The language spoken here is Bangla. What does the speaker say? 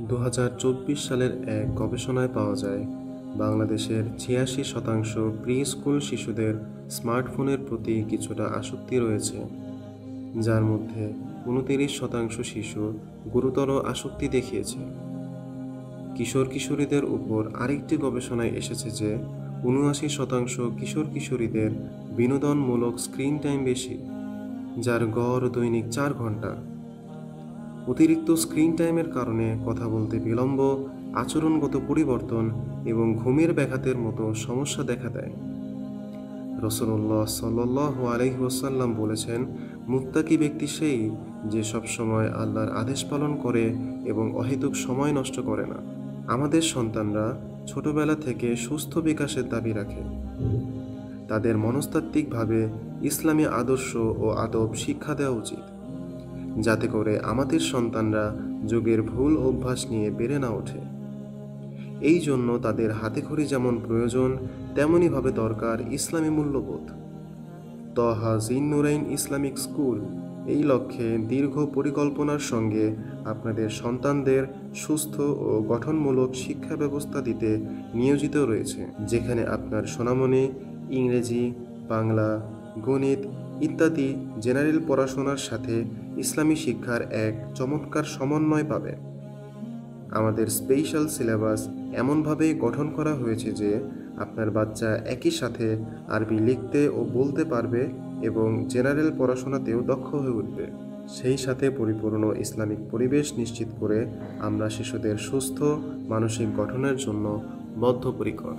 2024 সালের এক গবেষণায় পাওয়া যায়, বাংলাদেশের ৮৬% প্রি স্কুল শিশুদের স্মার্টফোনের প্রতি কিছুটা আসক্তি রয়েছে, যার মধ্যে ২৯% শিশু গুরুতর আসক্তি দেখিয়েছে। কিশোর-কিশোরীদের উপর আরেকটি গবেষণায় এসেছে যে ৭৯% কিশোর-কিশোরীদের বিনোদনমূলক স্ক্রিন টাইম বেশি, যার গড় দৈনিক ৪ ঘন্টা। অতিরিক্ত স্ক্রিন টাইমের কারণে কথা বলতে বিলম্ব, আচরণগত পরিবর্তন এবং ঘুমের ব্যাঘাতের মতো সমস্যা দেখা দেয়। রাসূলুল্লাহ সাল্লাল্লাহু আলাইহি ওয়াসাল্লাম বলেছেন, মুত্তাকি ব্যক্তি সেই যে সবসময় আল্লাহর আদেশ পালন করে এবং অহেতুক সময় নষ্ট করে না। আমাদের সন্তানরা ছোটবেলা থেকে সুস্থ বিকাশের দাবি রাখে। তাদের মনস্তাত্ত্বিকভাবে ইসলামী আদর্শ ও আদব শিক্ষা দেওয়া উচিত, যাতে করে আমাদের সন্তানরা যুগের ভুল অভ্যাস নিয়ে বেড়ে না ওঠে। এই জন্য তাদের হাতেখড়ি যেমন প্রয়োজন, তেমনইভাবে দরকার ইসলামী মূল্যবোধ। তহা জিন্নুরাইন ইসলামিক স্কুল এই লক্ষ্যে দীর্ঘ পরিকল্পনার সঙ্গে আপনাদের সন্তানদের সুস্থ ও গঠনমূলক শিক্ষা ব্যবস্থা দিতে নিয়োজিত রয়েছে, যেখানে আপনার সোনামণি ইংরেজি, বাংলা, গণিত ইত্যাদি জেনারেল পড়াশোনার সাথে ইসলামী শিক্ষার এক চমৎকার সমন্বয় পাবে। আমাদের স্পেশাল সিলেবাস এমনভাবেই গঠন করা হয়েছে যে আপনার বাচ্চা একই সাথে আরবি লিখতে ও বলতে পারবে এবং জেনারেল পড়াশোনাতেও দক্ষ হয়ে উঠবে। সেই সাথে পরিপূর্ণ ইসলামিক পরিবেশ নিশ্চিত করে আমরা শিশুদের সুস্থ মানসিক গঠনের জন্য বদ্ধপরিকর।